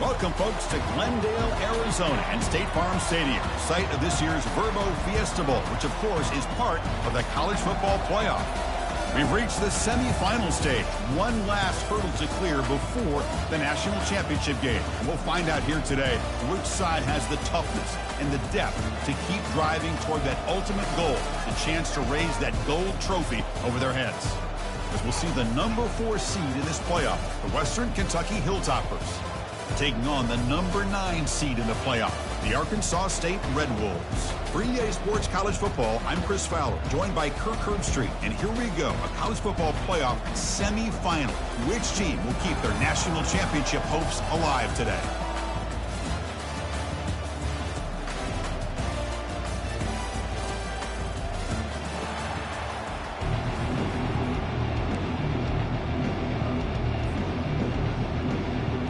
Welcome, folks, to Glendale, Arizona and State Farm Stadium, site of this year's Verbo Fiesta Bowl, which, of course, is part of the college football playoff. We've reached the semifinal stage, one last hurdle to clear before the national championship game. And we'll find out here today which side has the toughness and the depth to keep driving toward that ultimate goal, the chance to raise that gold trophy over their heads. As we'll see the number 4 seed in this playoff, the Western Kentucky Hilltoppers, taking on the number 9 seed in the playoff, the Arkansas State Red Wolves. For EA Sports College Football, I'm Chris Fowler, joined by Kirk Herbstreit. And here we go, a college football playoff semifinal. Which team will keep their national championship hopes alive today?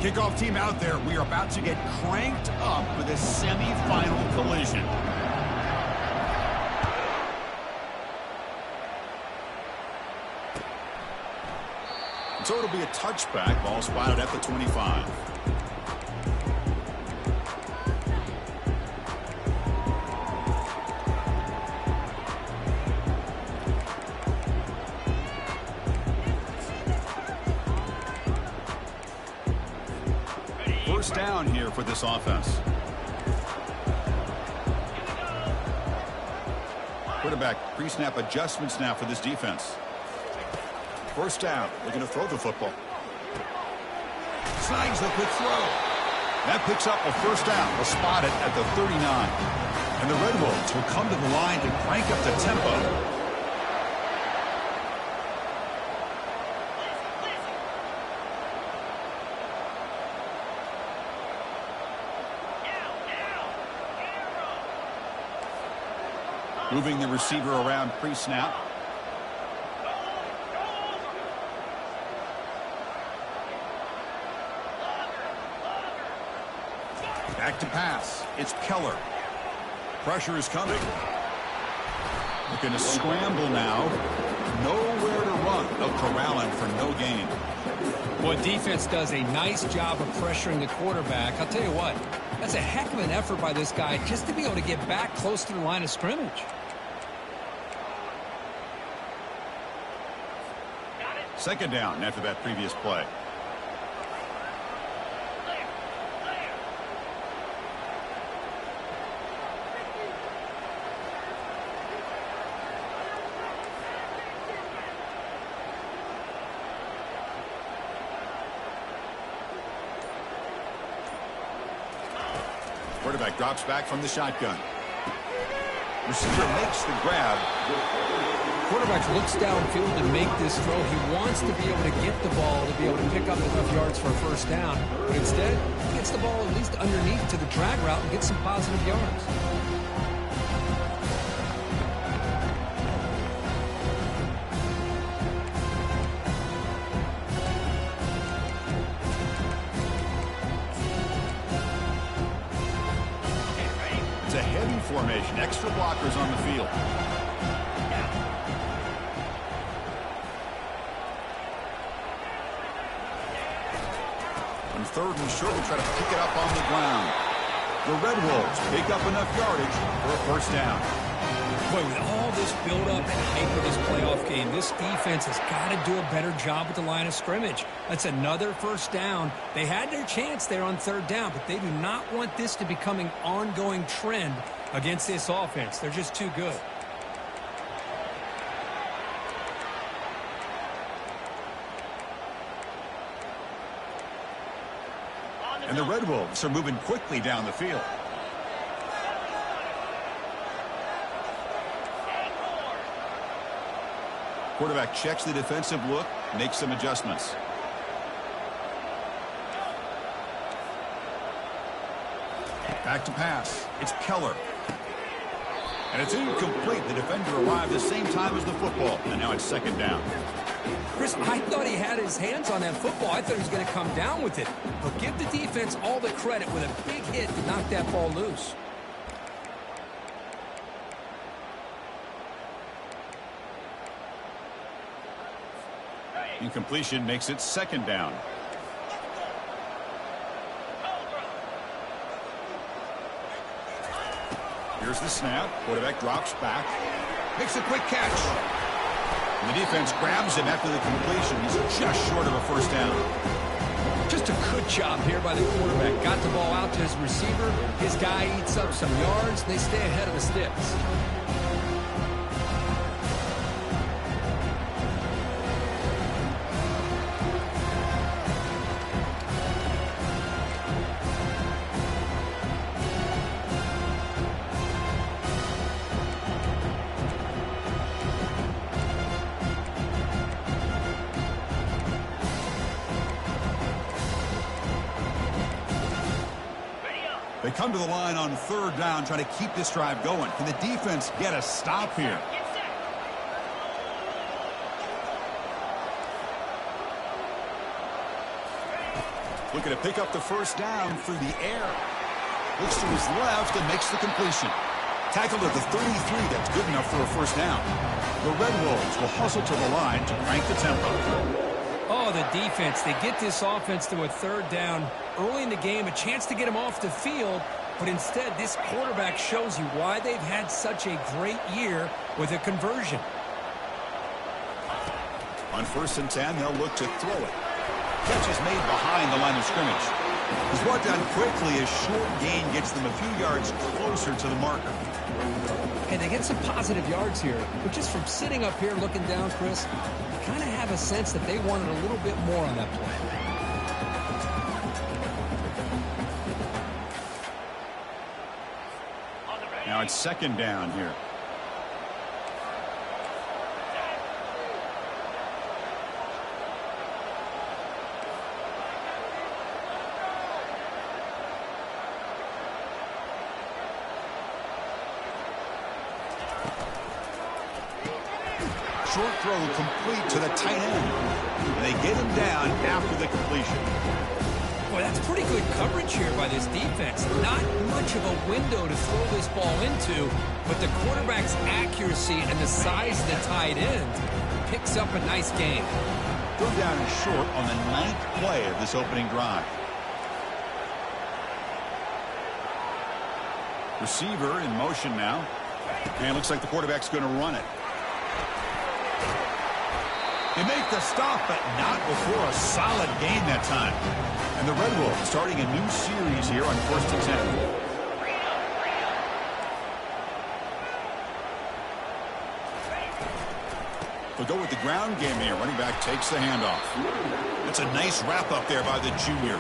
Kickoff team out there. We are about to get cranked up for this semifinal collision. So it'll be a touchback. Ball spotted at the 25. First down here for this offense. Quarterback pre-snap adjustments now for this defense. First down, looking to throw the football. Snags the quick throw. That picks up a first down. Will spot it at the 39. And the Red Wolves will come to the line to crank up the tempo. Moving the receiver around pre-snap. Back to pass. It's Keller. Pressure is coming. Looking to scramble now. Nowhere to run. They'll corral him for no gain. Well, defense does a nice job of pressuring the quarterback. I'll tell you what, that's a heck of an effort by this guy just to be able to get back close to the line of scrimmage. Second down after that previous play. Quarterback drops back from the shotgun. Receiver makes the grab. Quarterback looks downfield to make this throw. He wants to be able to get the ball to be able to pick up enough yards for a first down. But instead, he gets the ball at least underneath to the drag route and gets some positive yards. It's a heavy formation. Extra blockers on the field. Third and short, will try to pick it up on the ground. The Red Wolves pick up enough yardage for a first down. Boy, with all this build-up and hype of this playoff game, this defense has got to do a better job at the line of scrimmage. That's another first down. They had their chance there on third down, but they do not want this to become an ongoing trend against this offense. They're just too good. And the Red Wolves are moving quickly down the field. Quarterback checks the defensive look, makes some adjustments. Back to pass. It's Keller. And it's incomplete. The defender arrived the same time as the football. And now it's second down. Chris, I thought he had his hands on that football. I thought he was going to come down with it. But give the defense all the credit with a big hit to knock that ball loose. Incompletion makes it second down. Here's the snap. Quarterback drops back. Makes a quick catch. And the defense grabs him after the completion. He's just short of a first down. Just a good job here by the quarterback. Got the ball out to his receiver. His guy eats up some yards. They stay ahead of the sticks. They come to the line on third down, trying to keep this drive going. Can the defense get a stop here? Looking to pick up the first down through the air. Looks to his left and makes the completion. Tackled at the 33. That's good enough for a first down. The Red Wolves will hustle to the line to crank the tempo. Oh, the defense. They get this offense to a third down early in the game, a chance to get him off the field, but instead this quarterback shows you why they've had such a great year with a conversion. On 1st and 10, they'll look to throw it. Catch is made behind the line of scrimmage. He's brought down quickly. A short gain gets them a few yards closer to the marker. And they get some positive yards here, but just from sitting up here looking down, Chris, you kind of have a sense that they wanted a little bit more on that play. Now it's 2nd down here. Short throw complete to the tight end. And they get him down after the completion. Boy, that's pretty good coverage here by this defense. Not much of a window to throw this ball into, but the quarterback's accuracy and the size of the tight end picks up a nice gain. Throw down and short on the 9th play of this opening drive. Receiver in motion now. And looks like the quarterback's going to run it. They make the stop, but not before a solid gain that time. And the Red Wolves starting a new series here on 1st and 10. They'll go with the ground game here. Running back takes the handoff. That's a nice wrap up there by the junior.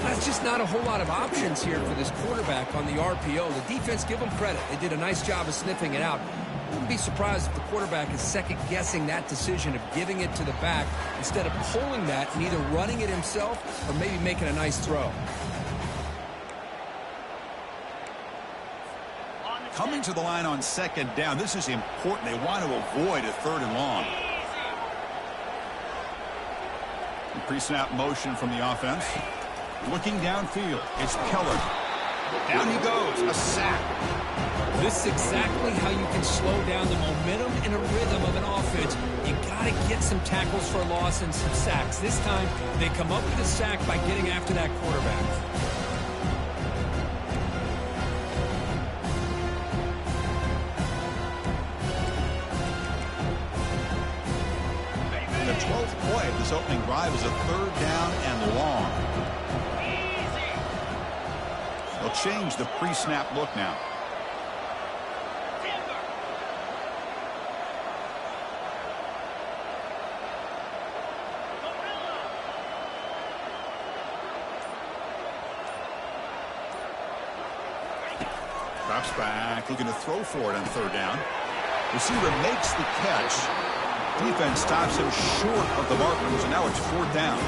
That's just not a whole lot of options here for this quarterback on the RPO. The defense, give them credit. They did a nice job of sniffing it out. Wouldn't be surprised if the quarterback is second-guessing that decision of giving it to the back instead of pulling that and either running it himself or maybe making a nice throw. Coming to the line on 2nd down. This is important. They want to avoid a 3rd and long. Pre-snap motion from the offense. Looking downfield. It's Keller. Down he goes. A sack. This is exactly how you can slow down the momentum and a rhythm of an offense. You got to get some tackles for loss and some sacks. This time, they come up with a sack by getting after that quarterback. And the 12th play of this opening drive is a 3rd down and long. They'll change the pre-snap look now. Drops back, looking to throw for it on 3rd down. Receiver makes the catch. Defense stops him short of the marker, so now it's 4th down.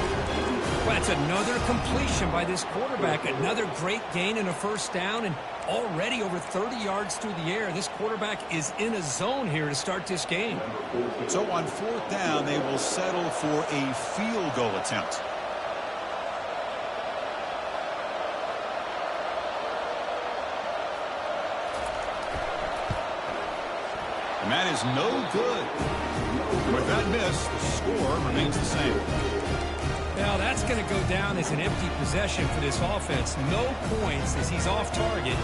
Well, that's another completion by this quarterback. Another great gain in a first down, and already over 30 yards through the air. This quarterback is in a zone here to start this game. So on 4th down, they will settle for a field goal attempt. And that is no good. With that miss, the score remains the same. Well, that's going to go down as an empty possession for this offense. No points as he's off target.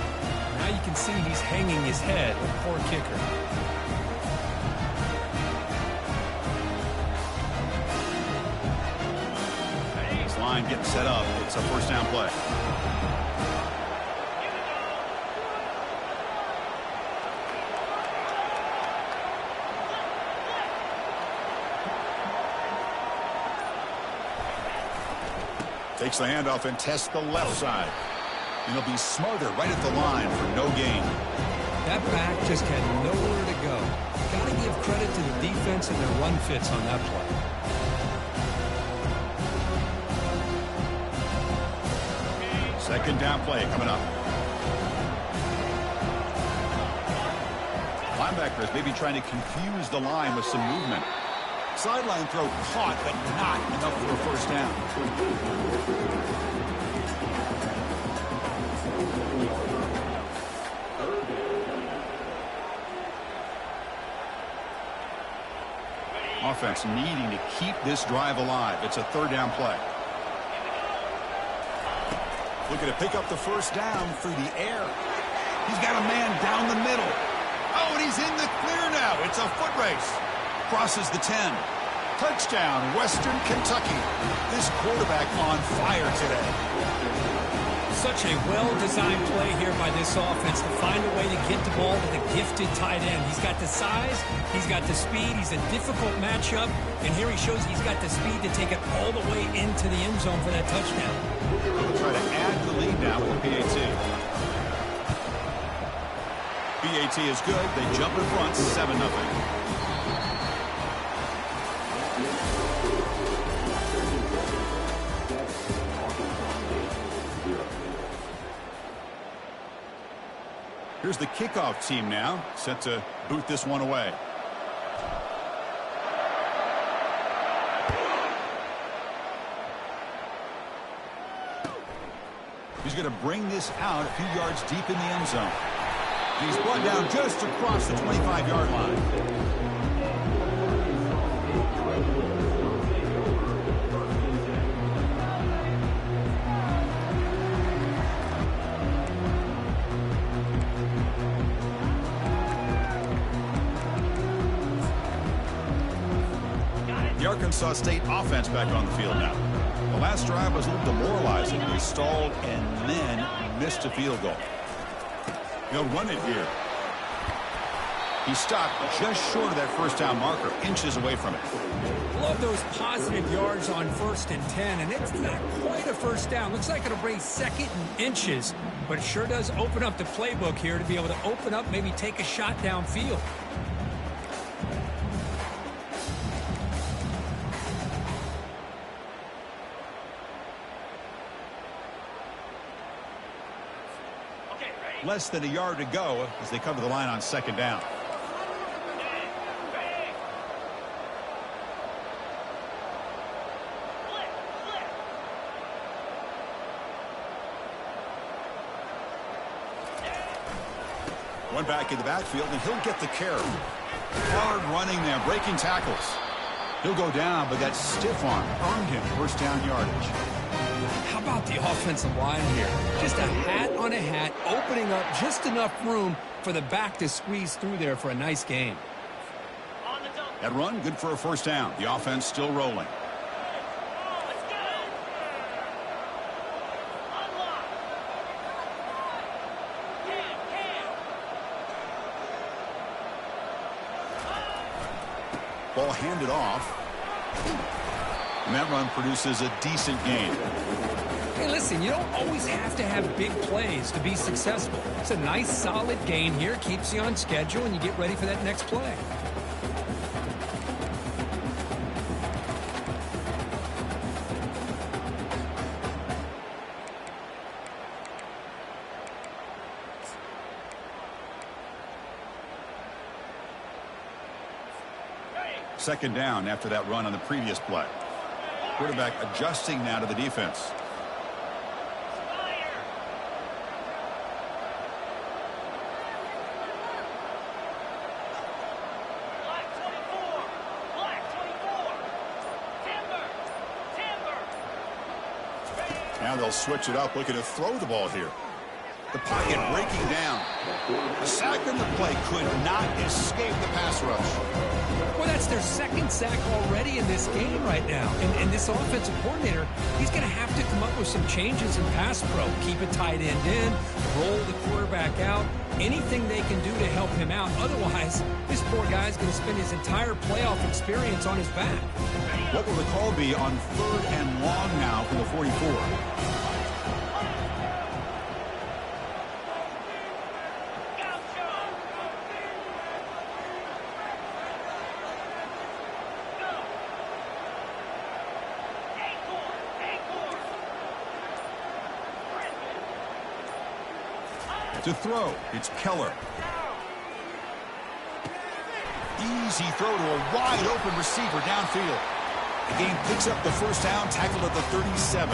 Now you can see he's hanging his head. Poor kicker. His line getting set up. It's a first down play. Takes the handoff and tests the left side. And he'll be smothered right at the line for no gain. That back just had nowhere to go. Got to give credit to the defense and their run fits on that play. Second down play coming up. Linebackers maybe trying to confuse the line with some movement. Sideline throw caught, but not enough for a first down. Offense needing to keep this drive alive. It's a third down play. Looking to pick up the first down through the air. He's got a man down the middle. Oh, and he's in the clear now. It's a foot race. Crosses the 10. Touchdown, Western Kentucky. This quarterback on fire today. Such a well-designed play here by this offense to find a way to get the ball to the gifted tight end. He's got the size, he's got the speed, he's a difficult matchup, and here he shows he's got the speed to take it all the way into the end zone for that touchdown. We'll try to add the lead now with the PAT. PAT is good. They jump in front, 7-0. Here's the kickoff team now, set to boot this one away. He's going to bring this out a few yards deep in the end zone. He's brought down just across the 25-yard line. The Arkansas State offense back on the field now. The last drive was a little demoralizing. They stalled and then missed a field goal. They'll run it here. He stopped just short of that first down marker, inches away from it. Love those positive yards on 1st and 10, and it's not quite a first down. Looks like it'll bring 2nd and inches, but it sure does open up the playbook here to be able to open up, maybe take a shot downfield. Less than a yard to go as they come to the line on 2nd down. One back in the backfield, and he'll get the carry. Hard running there, breaking tackles. He'll go down, but that stiff arm earned him first down yardage. How about the offensive line here? Just a hat on a hat, opening up just enough room for the back to squeeze through there for a nice gain. That run, good for a first down. The offense still rolling. Ball handed off. And that run produces a decent gain. Hey, listen, you don't always have to have big plays to be successful. It's a nice, solid gain here. Keeps you on schedule, and you get ready for that next play. Second down after that run on the previous play. Quarterback adjusting now to the defense. Now they'll switch it up, looking to throw the ball here. The pocket breaking down. A sack in the play could not escape the pass rush. Well, that's their second sack already in this game right now. And this offensive coordinator, he's going to have to come up with some changes in pass pro. Keep a tight end in, roll the quarterback out, anything they can do to help him out. Otherwise, this poor guy's going to spend his entire playoff experience on his back. What will the call be on 3rd and long now from the 44? To throw, it's Keller. Easy throw to a wide-open receiver downfield. The game picks up the first down, tackled at the 37.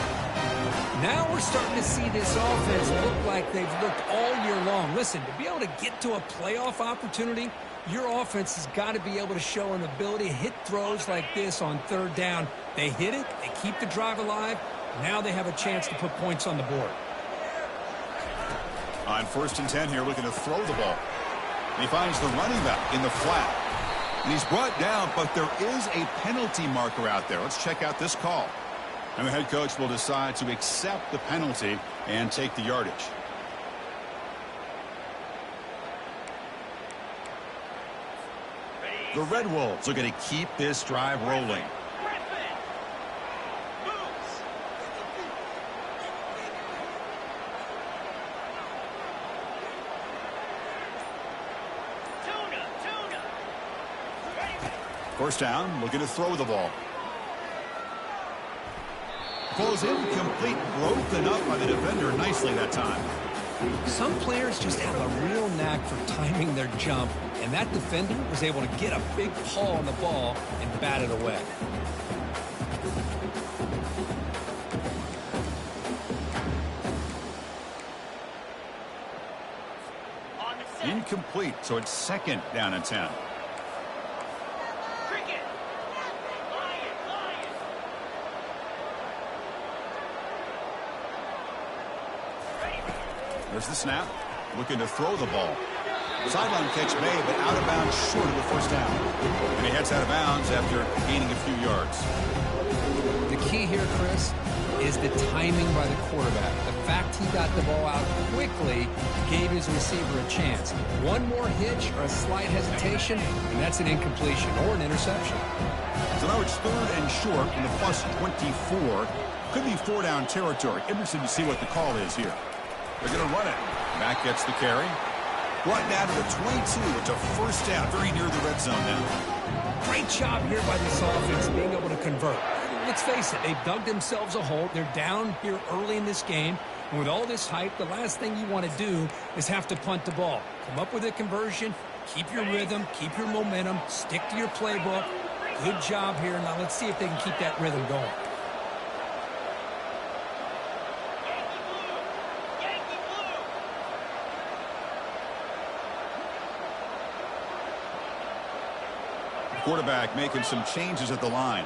Now we're starting to see this offense look like they've looked all year long. Listen, to be able to get to a playoff opportunity, your offense has got to be able to show an ability to hit throws like this on 3rd down. They hit it, they keep the drive alive. Now they have a chance to put points on the board. On 1st and 10 here, looking to throw the ball. And he finds the running back in the flat. And he's brought down, but there is a penalty marker out there. Let's check out this call. And the head coach will decide to accept the penalty and take the yardage. The Red Wolves are going to keep this drive rolling. First down, looking to throw the ball. Goes incomplete, broken up by the defender nicely that time. Some players just have a real knack for timing their jump, and that defender was able to get a big paw on the ball and bat it away. Incomplete, so it's 2nd down and 10. There's the snap. Looking to throw the ball. Sideline catch made, but out of bounds short of the first down. And he heads out of bounds after gaining a few yards. The key here, Chris, is the timing by the quarterback. The fact he got the ball out quickly gave his receiver a chance. One more hitch or a slight hesitation, and that's an incompletion or an interception. So now it's 3rd and short from the plus 24. Could be 4-down territory. Interested to see what the call is here. They're going to run it. Back gets the carry. Brought down to the 22. It's a first down, very near the red zone now. Great job here by this offense being able to convert. Let's face it, they've dug themselves a hole. They're down here early in this game. And with all this hype, the last thing you want to do is have to punt the ball. Come up with a conversion, keep your rhythm, keep your momentum, stick to your playbook. Good job here. Now let's see if they can keep that rhythm going. Quarterback making some changes at the line.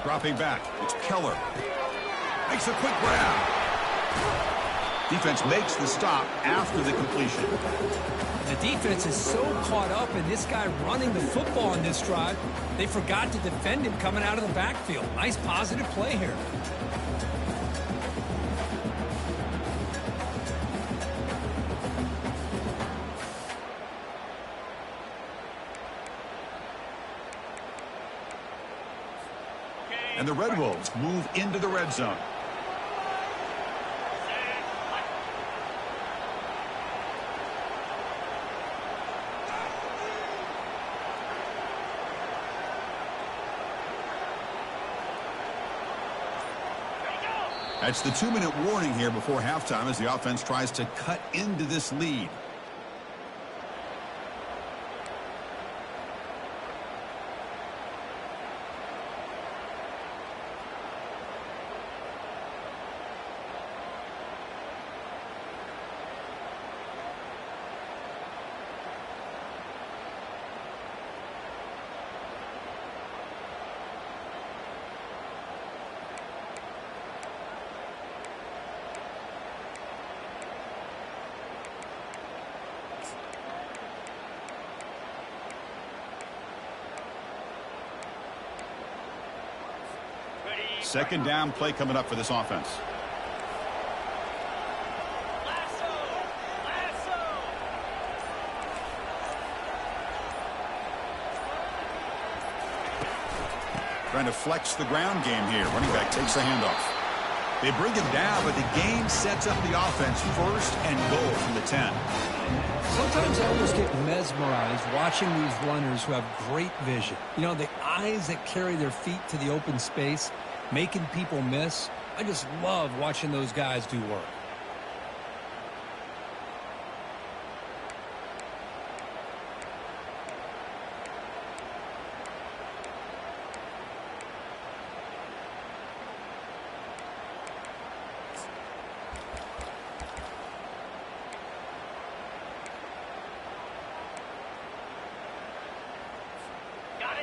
Dropping back, it's Keller. Makes a quick grab. Defense makes the stop after the completion. The defense is so caught up in this guy running the football on this drive, they forgot to defend him coming out of the backfield. Nice positive play here. And the Red Wolves move into the red zone. That's the 2-minute warning here before halftime as the offense tries to cut into this lead. Second down play coming up for this offense. Trying to flex the ground game here. Running back takes the handoff. They bring him down, but the game sets up the offense first and goal from the 10. Sometimes I almost get mesmerized watching these runners who have great vision. You know, the eyes that carry their feet to the open space, making people miss. I just love watching those guys do work.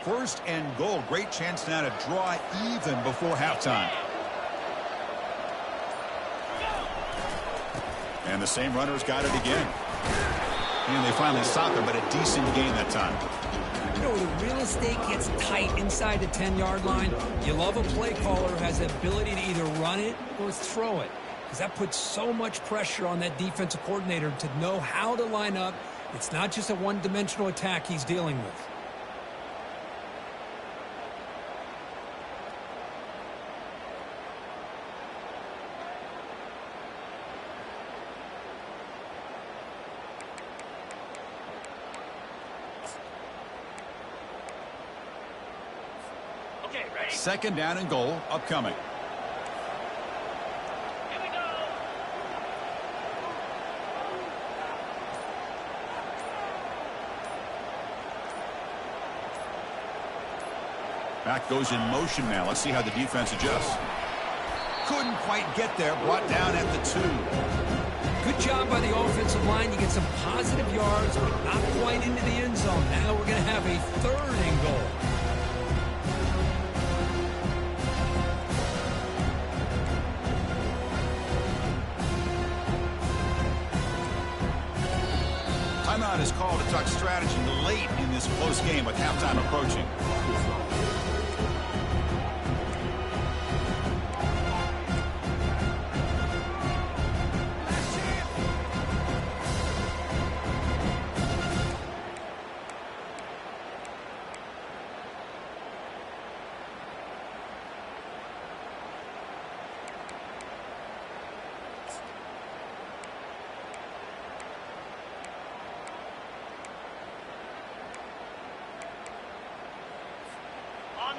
First and goal. Great chance now to draw even before halftime. And the same runners got it again. And they finally stopped it, but a decent gain that time. You know, the real estate gets tight inside the 10-yard line. You love a play caller who has the ability to either run it or throw it, because that puts so much pressure on that defensive coordinator to know how to line up. It's not just a one-dimensional attack he's dealing with. Second down and goal upcoming. Here we go. Back goes in motion now. Let's see how the defense adjusts. Couldn't quite get there. Brought down at the 2. Good job by the offensive line. You get some positive yards, but not quite into the end zone. Now we're going to have a third and goal. Timeout is called to talk strategy late in this close game with halftime approaching.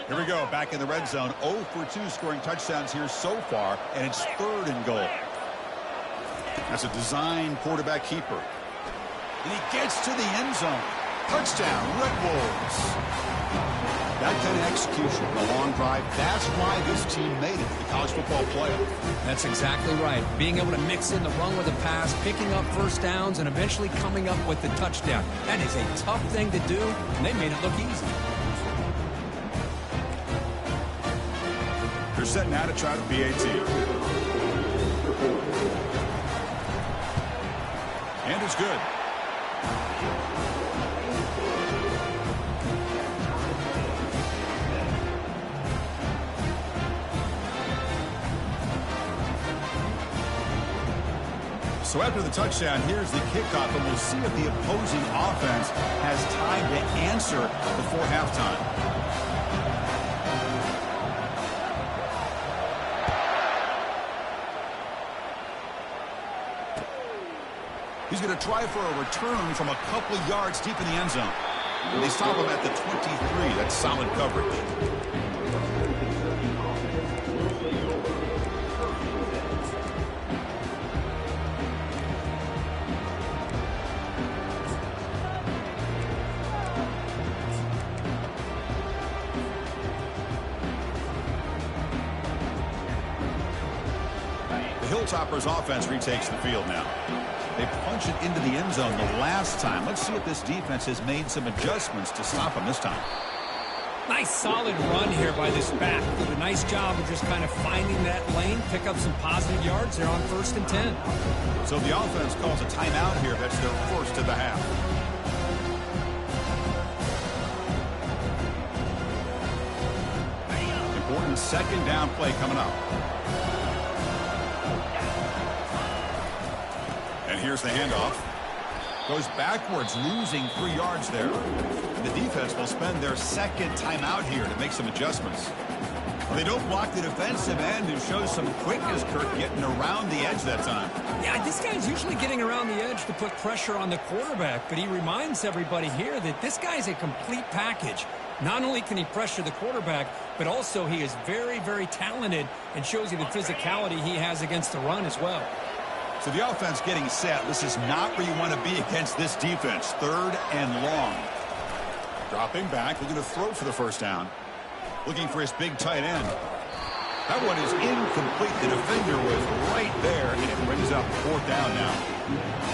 Here we go, back in the red zone. 0 for 2 scoring touchdowns here so far, and it's third and goal. That's a design quarterback keeper. And he gets to the end zone. Touchdown, Red Wolves. That kind of execution, a long drive, that's why this team made it to the college football playoff. That's exactly right. Being able to mix in the run with the pass, picking up first downs, and eventually coming up with the touchdown. That is a tough thing to do, and they made it look easy. They're setting out to try the PAT. And it's good. So after the touchdown, here's the kickoff, and we'll see if the opposing offense has time to answer before halftime. He's going to try for a return from a couple of yards deep in the end zone. And they stop him at the 23. That's solid coverage. The Hilltoppers offense retakes the field now. They punch it into the end zone the last time. Let's see if this defense has made some adjustments to stop them this time. Nice solid run here by this back. Did a nice job of just kind of finding that lane, pick up some positive yards there on 1st and 10. So the offense calls a timeout here. That's their first of the half. Important second down play coming up. And here's the handoff. Goes backwards, losing 3 yards there. The defense will spend their second timeout here to make some adjustments. Well, they don't block the defensive end, who shows some quickness, Kirk, getting around the edge that time. Yeah, this guy's usually getting around the edge to put pressure on the quarterback, but he reminds everybody here that this guy's a complete package. Not only can he pressure the quarterback, but also he is very, very talented and shows you the physicality he has against the run as well. So the offense getting set. This is not where you want to be against this defense. 3rd and long. Dropping back, looking to throw for the first down. Looking for his big tight end. That one is incomplete. The defender was right there, and it brings up 4th down now.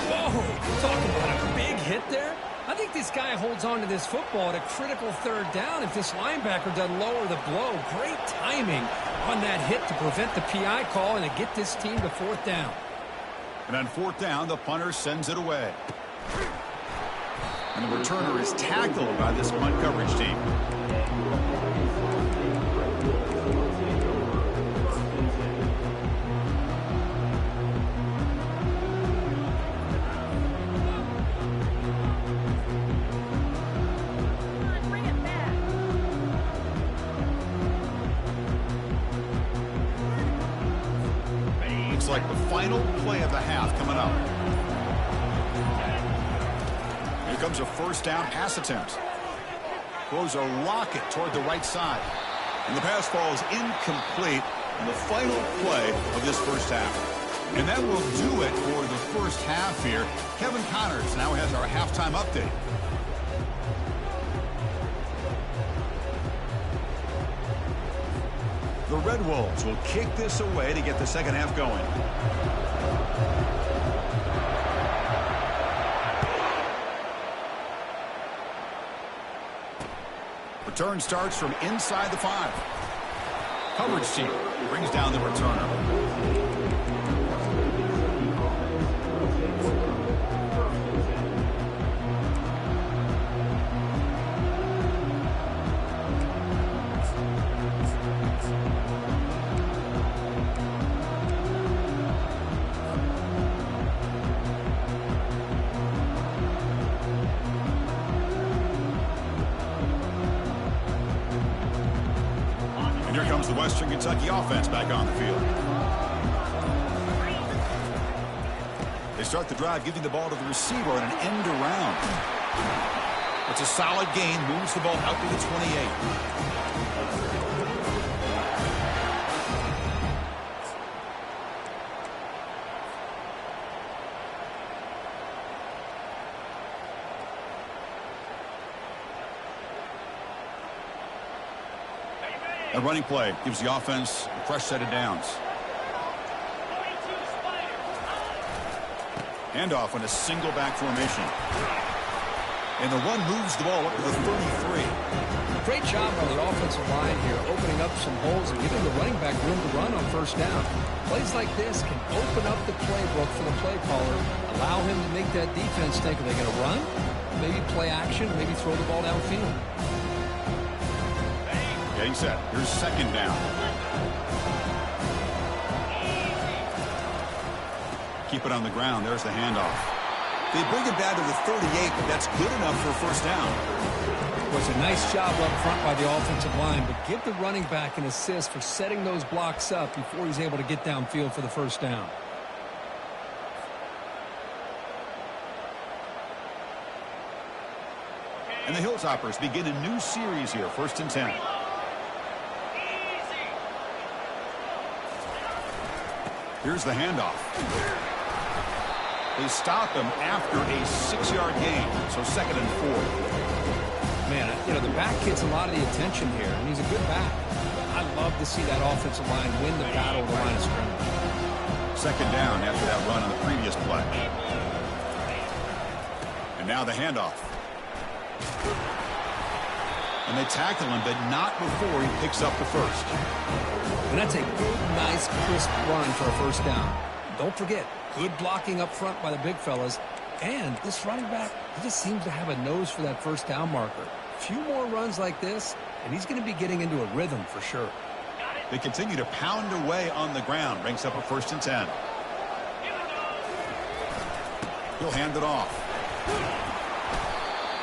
Whoa, talking about a big hit there. I think this guy holds on to this football at a critical 3rd down if this linebacker doesn't lower the blow. Great timing on that hit to prevent the PI call and to get this team to 4th down. And on 4th down, the punter sends it away. And the returner is tackled by this punt coverage team. Like the final play of the half coming up. Here comes a 1st down pass attempt. Throws a rocket toward the right side. And the pass falls incomplete in the final play of this 1st half. And that will do it for the 1st half here. Kevin Connors now has our halftime update. The Red Wolves will kick this away to get the 2nd half going. Return starts from inside the 5. Coverage team brings down the returner. The Western Kentucky offense back on the field. They start the drive giving the ball to the receiver on an end around. It's a solid gain, moves the ball out to the 28. A running play gives the offense a fresh set of downs. Handoff on a single back formation. And the run moves the ball up to the 33. Great job by the offensive line here, opening up some holes and giving the running back room to run on 1st down. Plays like this can open up the playbook for the play caller, allow him to make that defense think, are they going to run? Maybe play action, maybe throw the ball downfield. Getting set. Here's 2nd down. Keep it on the ground. There's the handoff. They bring it down to the 38, but that's good enough for a 1st down. It was a nice job up front by the offensive line, but give the running back an assist for setting those blocks up before he's able to get downfield for the 1st down. And the Hilltoppers begin a new series here, 1st and 10. Here's the handoff. They stop him after a 6-yard gain, so 2nd and 4. Man, you know, the back gets a lot of the attention here, and he's a good back. I love to see that offensive line win the battle of the line of scrimmage. 2nd down after that run on the previous play. And now the handoff. And they tackle him, but not before he picks up the 1st. And that's a good, nice, crisp run for a 1st down. Don't forget, good blocking up front by the big fellas. And this running back, he just seems to have a nose for that 1st down marker. A few more runs like this, and he's going to be getting into a rhythm for sure. They continue to pound away on the ground. Brings up a 1st and 10. He'll hand it off.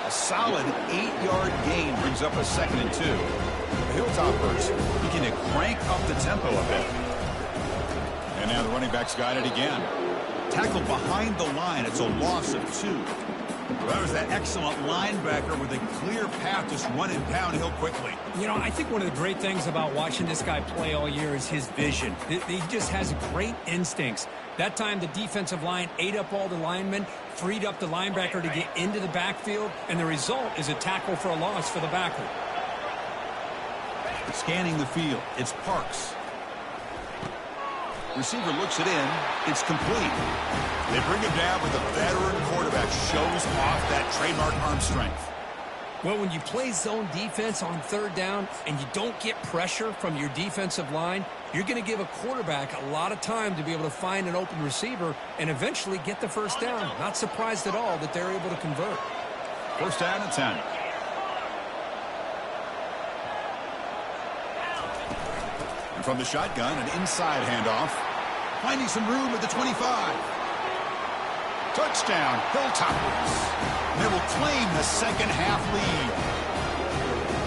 A solid 8-yard gain brings up a 2nd and 2. The Hilltoppers begin to crank up the tempo a bit. And now the running back's got it again. Tackled behind the line. It's a loss of 2. That was that excellent linebacker with a clear path, just running downhill quickly. You know, I think one of the great things about watching this guy play all year is his vision. He just has great instincts. That time, the defensive line ate up all the linemen, freed up the linebacker to get into the backfield, and the result is a tackle for a loss for the backer. Scanning the field, it's Parks. Receiver looks it in. It's complete. They bring him down with a veteran quarterback. Shows off that trademark arm strength. Well, when you play zone defense on 3rd down and you don't get pressure from your defensive line, you're going to give a quarterback a lot of time to be able to find an open receiver and eventually get the 1st down. Not surprised at all that they're able to convert. 1st down and 10. And from the shotgun, an inside handoff. Finding some room at the 25. Touchdown, Hilltoppers. They will claim the 2nd half lead.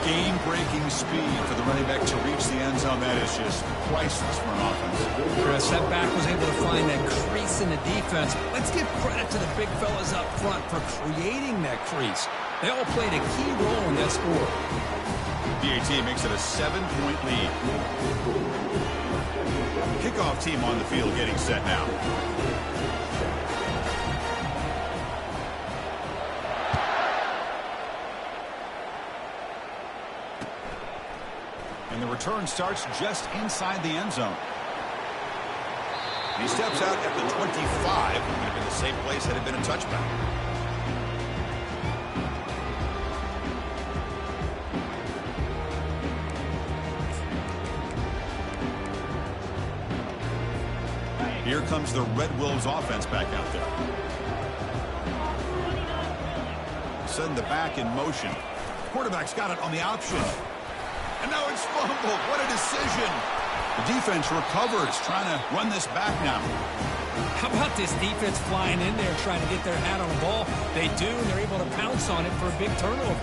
Game-breaking speed for the running back to reach the end zone. That is just priceless for an offense. Chris, that back was able to find that crease in the defense. Let's give credit to the big fellas up front for creating that crease. They all played a key role in that score. DAT makes it a 7-point lead. Kickoff team on the field getting set now. And the return starts just inside the end zone. He steps out at the 25. Would have been the same place had it been a touchback. Here comes the Red Wolves offense back out there. Send the back in motion. Quarterback's got it on the option. And now it's fumbled. What a decision. The defense recovers, trying to run this back now. How about this defense flying in there trying to get their hat on the ball? They do, and they're able to pounce on it for a big turnover.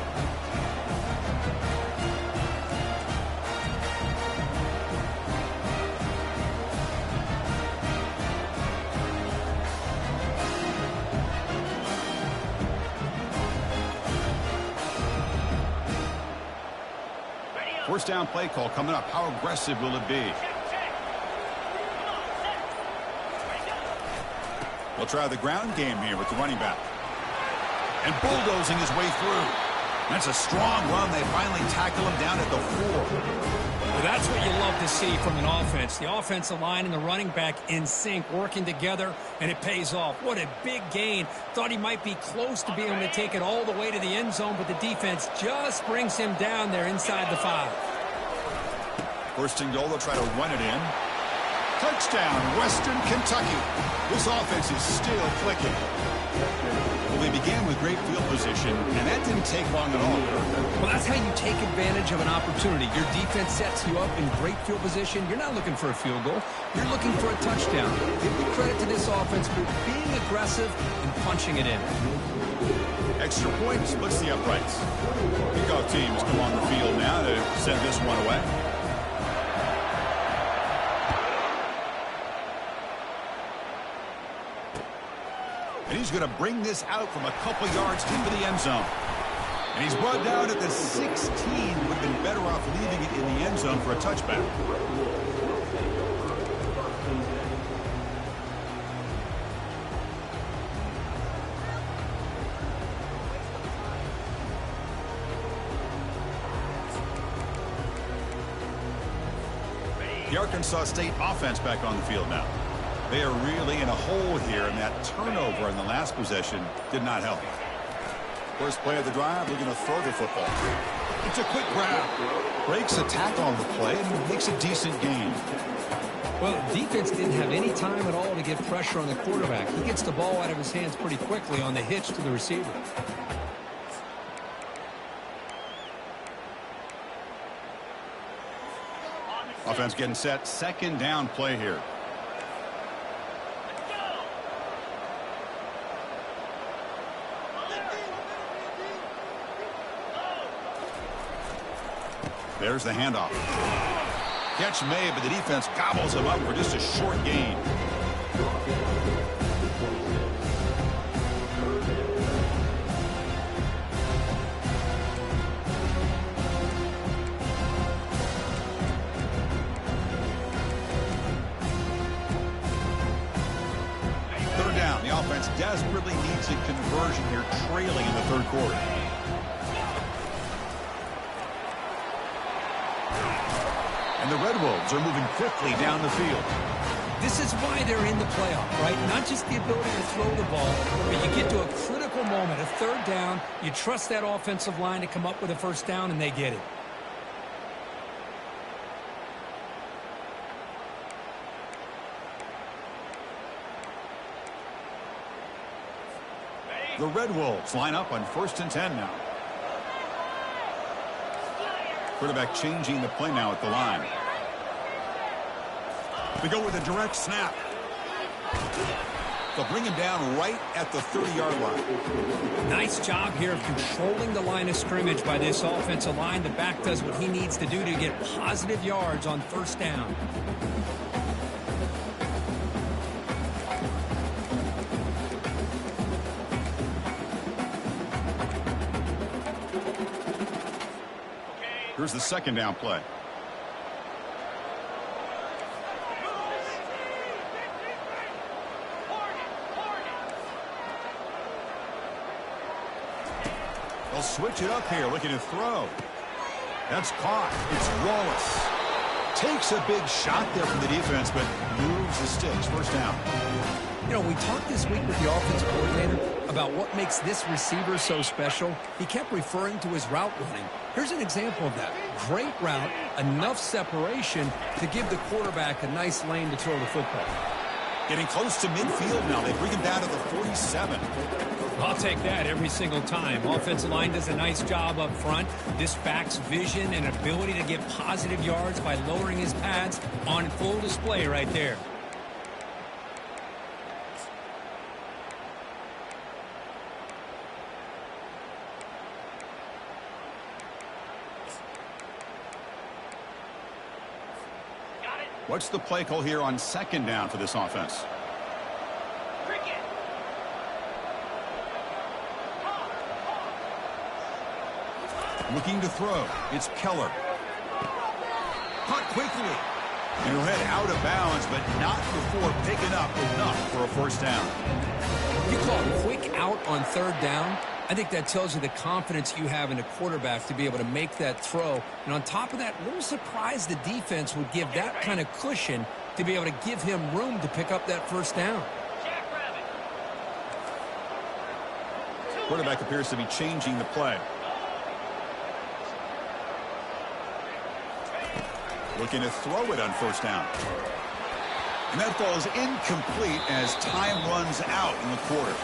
First down play call coming up. How aggressive will it be? We'll try the ground game here with the running back. And bulldozing his way through. That's a strong run. They finally tackle him down at the 4. Well, that's what you love to see from an offense. The offensive line and the running back in sync, working together, and it pays off. What a big gain. Thought he might be close to being able to take it all the way to the end zone, but the defense just brings him down there inside the 5. First and goal, they'll try to run it in. Touchdown, Western Kentucky. This offense is still clicking. Well, they began with great field position, and that didn't take long at all. Well, that's how you take advantage of an opportunity. Your defense sets you up in great field position. You're not looking for a field goal. You're looking for a touchdown. Give the credit to this offense for being aggressive and punching it in. Extra point splits the uprights. Kickoff teams come on the field now to send this one away. And he's going to bring this out from a couple yards into the end zone. And he's brought down at the 16. Would have been better off leaving it in the end zone for a touchback. The Arkansas State offense back on the field now. They are really in a hole here, and that turnover in the last possession did not help. First play of the drive, looking to throw the football. It's a quick grab. Breaks a tackle on the play and makes a decent gain. Well, defense didn't have any time at all to get pressure on the quarterback. He gets the ball out of his hands pretty quickly on the hitch to the receiver. Offense getting set. Second down play here. There's the handoff. Catch made, but the defense gobbles him up for just a short gain. Third down. The offense desperately needs a conversion here, trailing in the third quarter. And the Red Wolves are moving quickly down the field. This is why they're in the playoff, right? Not just the ability to throw the ball, but you get to a critical moment, a third down. You trust that offensive line to come up with a first down, and they get it. The Red Wolves line up on 1st and 10 now. Quarterback changing the play now at the line. We go with a direct snap. They'll bring him down right at the 30-yard line. Nice job here of controlling the line of scrimmage by this offensive line. The back does what he needs to do to get positive yards on first down. Here's the second down play. They'll switch it up here, looking to throw. That's caught. It's Wallace. Takes a big shot there from the defense, but moves the sticks. First down. You know, we talked this week with the offensive coordinator about what makes this receiver so special. He kept referring to his route running. Here's an example of that. Great route, enough separation to give the quarterback a nice lane to throw the football. Getting close to midfield now. They bring him down to the 47. I'll take that every single time. Offensive line does a nice job up front. This back's vision and ability to get positive yards by lowering his pads on full display right there. What's the play call here on second down for this offense? Looking to throw. It's Keller. Caught quickly. And he'll head out of bounds, but not before picking up enough for a first down. You call a quick out on third down. I think that tells you the confidence you have in a quarterback to be able to make that throw. And on top of that, a little surprised the defense would give that kind of cushion to be able to give him room to pick up that first down. Quarterback appears to be changing the play. Looking to throw it on first down. And that falls incomplete as time runs out in the quarter.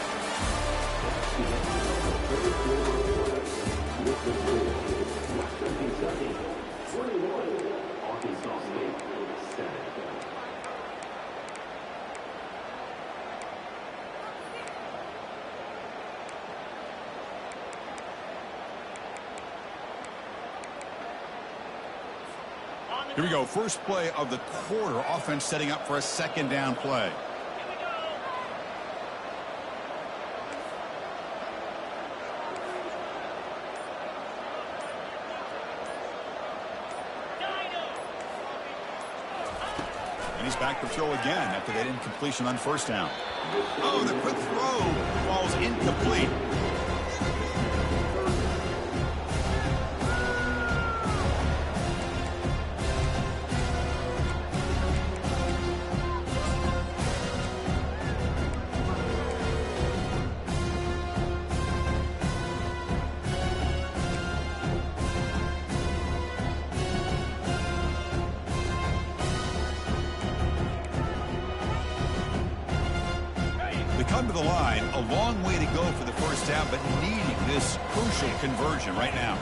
Here we go. First play of the quarter. Offense setting up for a second down play. And he's back to throw again after that incompletion on first down. Oh, the quick throw falls incomplete. Come to the line, a long way to go for the first down, but needing this crucial conversion right now.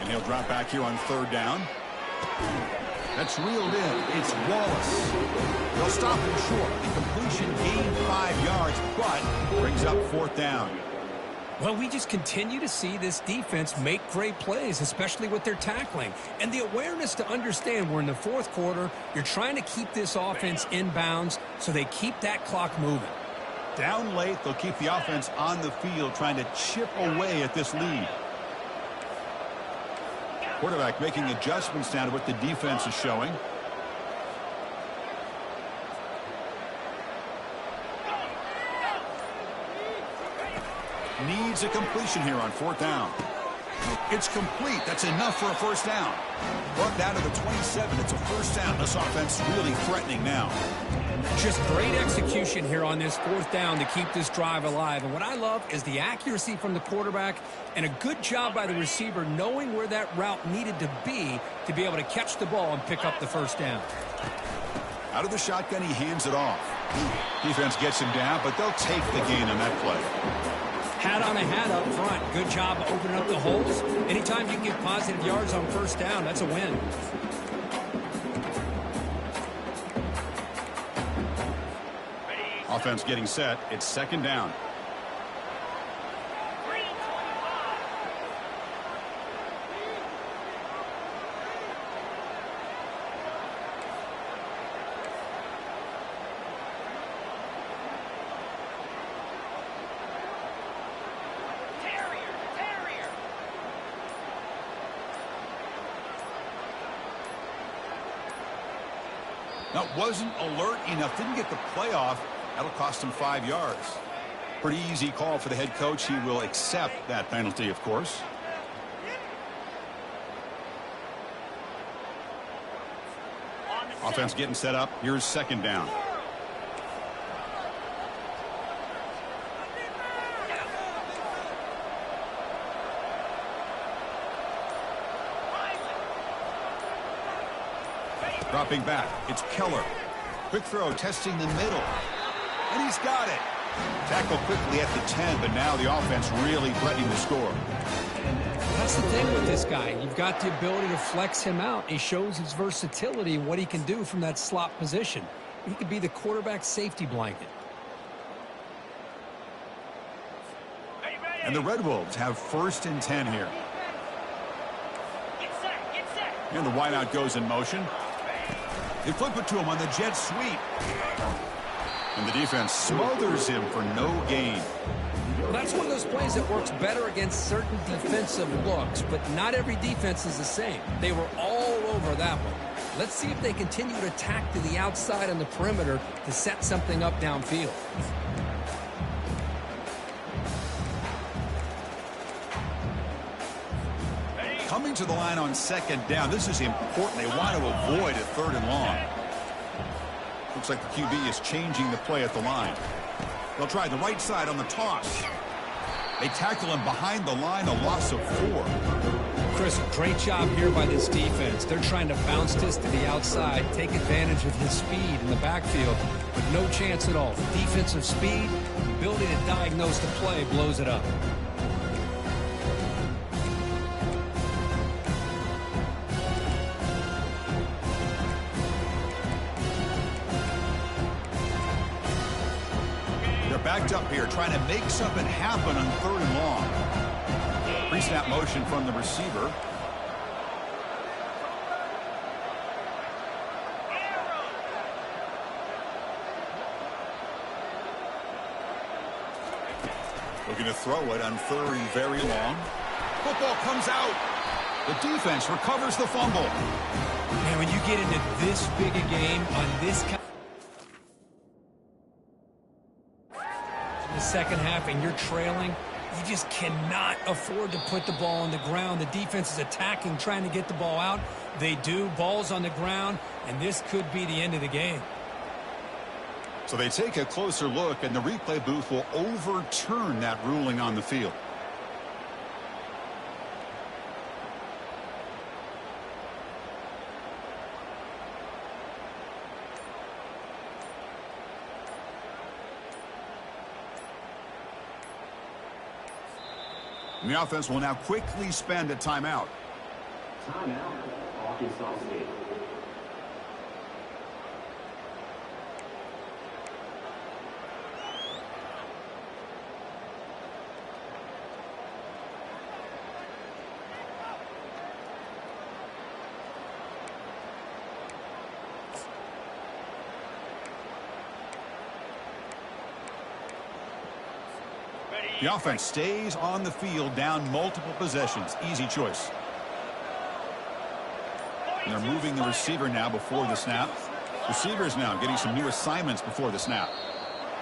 And he'll drop back here on third down. That's reeled in. It's Wallace. They'll stop him short. The completion gained 5 yards, but brings up fourth down. Well, we just continue to see this defense make great plays, especially with their tackling. And the awareness to understand we're in the fourth quarter, you're trying to keep this offense in bounds so they keep that clock moving. Down late, they'll keep the offense on the field trying to chip away at this lead. Quarterback making adjustments now to what the defense is showing. Needs a completion here on fourth down. It's complete. That's enough for a first down. Brought down to the 27. It's a first down. This offense really threatening now. Just great execution here on this fourth down to keep this drive alive. And what I love is the accuracy from the quarterback and a good job by the receiver knowing where that route needed to be able to catch the ball and pick up the first down. Out of the shotgun, he hands it off. Defense gets him down, but they'll take the gain on that play. Hat on a hat up front. Good job opening up the holes. Anytime you can get positive yards on first down, that's a win. Offense getting set. It's second down. Now, wasn't alert enough. Didn't get the play off. That'll cost him 5 yards. Pretty easy call for the head coach. He will accept that penalty, of course. Offense getting set up. Here's second down. Dropping back. It's Keller. Quick throw, testing the middle. And he's got it. Tackle quickly at the 10, but now the offense really threatening to score. That's the thing with this guy. You've got the ability to flex him out. He shows his versatility and what he can do from that slot position. He could be the quarterback safety blanket. And the Red Wolves have first and 10 here. And the wideout goes in motion. They flip it to him on the jet sweep. And the defense smothers him for no gain. Well, that's one of those plays that works better against certain defensive looks, but not every defense is the same. They were all over that one. Let's see if they continue to attack to the outside on the perimeter to set something up downfield. Coming to the line on second down. This is important. They want to avoid a third and long. Looks like the QB is changing the play at the line. They'll try the right side on the toss. They tackle him behind the line, a loss of 4. Chris, great job here by this defense. They're trying to bounce this to the outside, take advantage of his speed in the backfield, but no chance at all. Defensive speed, ability to diagnose the play, blows it up. Backed up here, trying to make something happen on third and long. Pre-snap motion from the receiver. Looking to throw it on third and very long. Football comes out. The defense recovers the fumble. Man, when you get into this big a game on this kind the second half and you're trailing, you just cannot afford to put the ball on the ground. The defense is attacking, trying to get the ball out. They do. Ball's on the ground, and this could be the end of the game. So they take a closer look, and the replay booth will overturn that ruling on the field. And the offense will now quickly spend a timeout. Timeout, Arkansas State. The offense stays on the field, down multiple possessions. Easy choice. And they're moving the receiver now before the snap. Receivers now getting some new assignments before the snap.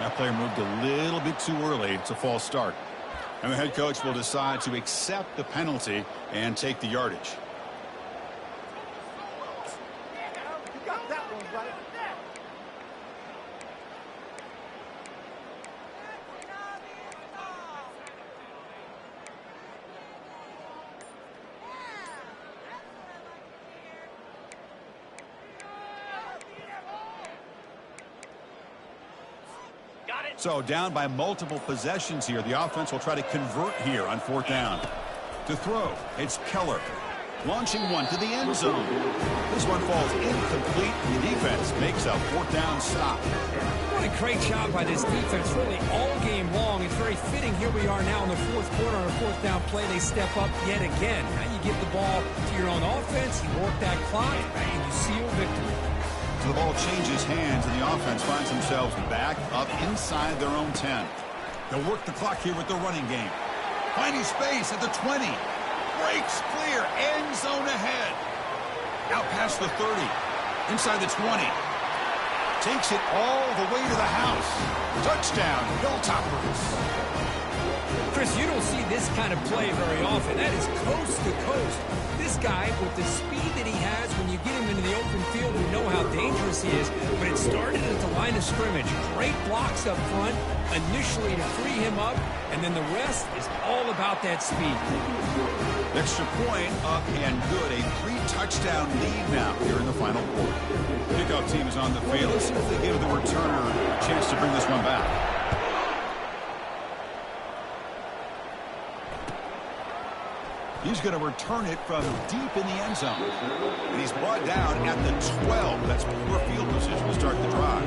That player moved a little bit too early. It's a false start. And the head coach will decide to accept the penalty and take the yardage. You got that one right. So down by multiple possessions here. The offense will try to convert here on 4th down. To throw, it's Keller. Launching one to the end zone. This one falls incomplete. The defense makes a 4th down stop. What a great job by this defense, really all game long. It's very fitting. Here we are now in the 4th quarter on a 4th down play. They step up yet again. Now you give the ball to your own offense. You work that clock, and you seal victory. So the ball changes hands, and the offense finds themselves back up inside their own 10. They'll work the clock here with the running game. Finding space at the 20. Breaks clear. End zone ahead. Out past the 30. Inside the 20. Takes it all the way to the house. Touchdown, Hilltoppers. Chris, you don't see this kind of play very often. That is coast to coast. This guy, with the speed that he has, when you get him into the open field, we know how dangerous he is. But it started at the line of scrimmage. Great blocks up front, initially to free him up, and then the rest is all about that speed. Extra point up and good. A 3-touchdown lead now here in the final quarter. Kickoff team is on the field. Let's see if they give the returner a chance to bring this one back. He's going to return it from deep in the end zone. And he's brought down at the 12. That's poor field position to start the drive.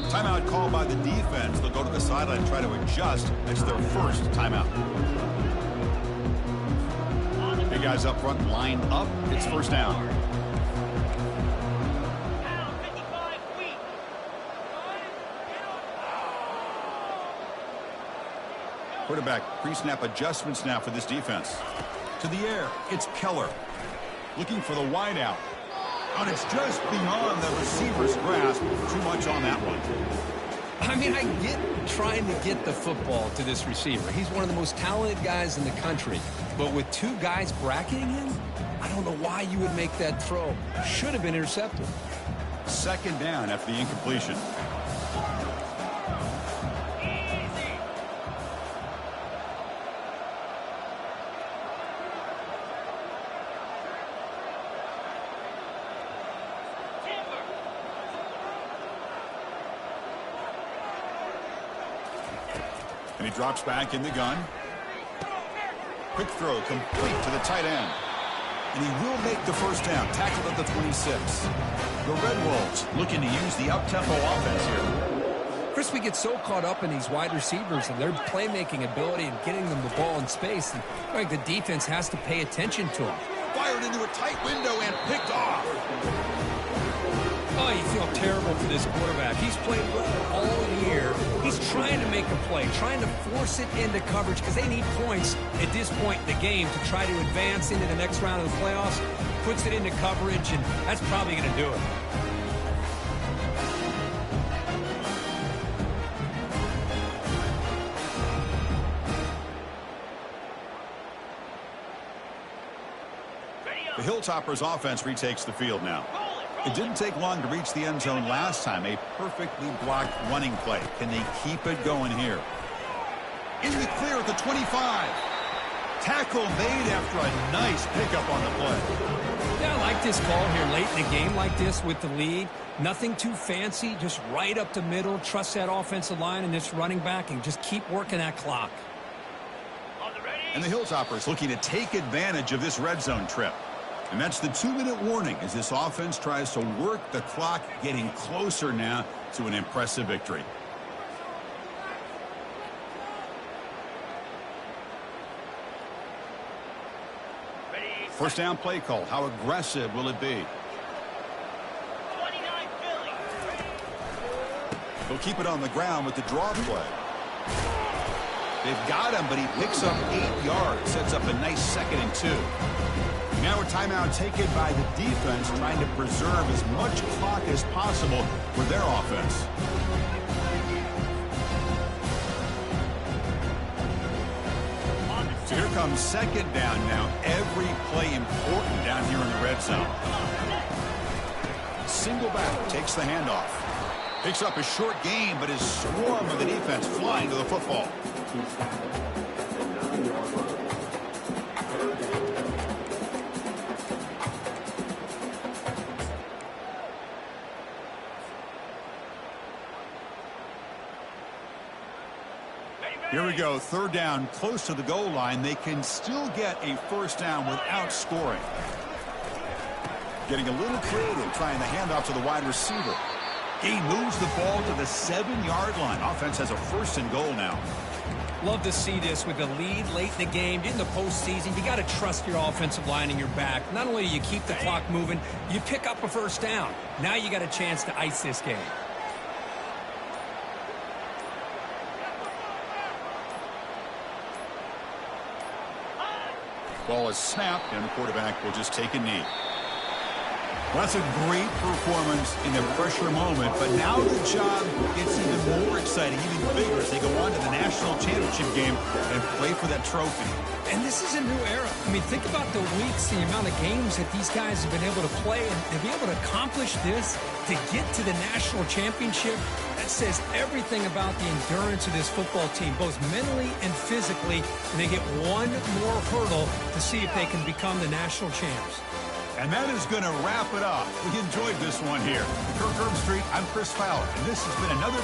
Timeout called by the defense. They'll go to the sideline and try to adjust. That's their first timeout. Big guys up front, line up. It's 1st down. Quarterback pre-snap adjustments now for this defense. To the air, it's Keller. Looking for the wideout. And it's just beyond the receiver's grasp. Too much on that one. I mean, I get trying to get the football to this receiver. He's one of the most talented guys in the country. But with 2 guys bracketing him, I don't know why you would make that throw. Should have been intercepted. 2nd down after the incompletion. And he drops back in the gun. Quick throw complete to the tight end. And he will make the 1st down. Tackled at the 26. The Red Wolves looking to use the up-tempo offense here. Chris, we get so caught up in these wide receivers and their playmaking ability and getting them the ball in space. And I think the defense has to pay attention to them. Fired into a tight window and picked off. Oh, you feel terrible for this quarterback. He's played well all year. He's trying to make a play, trying to force it into coverage because they need points at this point in the game to try to advance into the next round of the playoffs. Puts it into coverage, and that's probably going to do it. The Hilltoppers offense retakes the field now. It didn't take long to reach the end zone last time. A perfectly blocked running play. Can they keep it going here? In the clear at the 25. Tackle made after a nice pickup on the play. Yeah, I like this call here late in the game like this with the lead. Nothing too fancy, just right up the middle. Trust that offensive line and this running back and just keep working that clock. And the Hilltoppers looking to take advantage of this red zone trip. And that's the 2-minute warning as this offense tries to work the clock, getting closer now to an impressive victory. First down play call. How aggressive will it be? He'll keep it on the ground with the draw play. They've got him, but he picks up 8 yards. Sets up a nice 2nd and 2. Now a timeout taken by the defense, trying to preserve as much clock as possible for their offense. So here comes 2nd down now. Every play important down here in the red zone. Single back takes the handoff. Picks up a short gain, but his swarm of the defense flying to the football. Here we go, 3rd down, close to the goal line. They can still get a first down without scoring. Getting a little creative, trying the handoff to the wide receiver. He moves the ball to the 7-yard line. Offense has a 1st and goal now. Love to see this with a lead late in the game. In the postseason, you got to trust your offensive line and your back. Not only do you keep the clock moving, you pick up a first down. Now you got a chance to ice this game. Ball is snapped, and the quarterback will just take a knee. Well, that's a great performance in the pressure moment, but now the job gets even more exciting, even bigger as they go on to the national championship game and play for that trophy. And this is a new era. I mean, think about the weeks, the amount of games that these guys have been able to play, and to be able to accomplish this, to get to the national championship, that says everything about the endurance of this football team, both mentally and physically, and they get one more hurdle to see if they can become the national champs. And that is going to wrap it up. We enjoyed this one here. Kirk Street, I'm Chris Fowler, and this has been another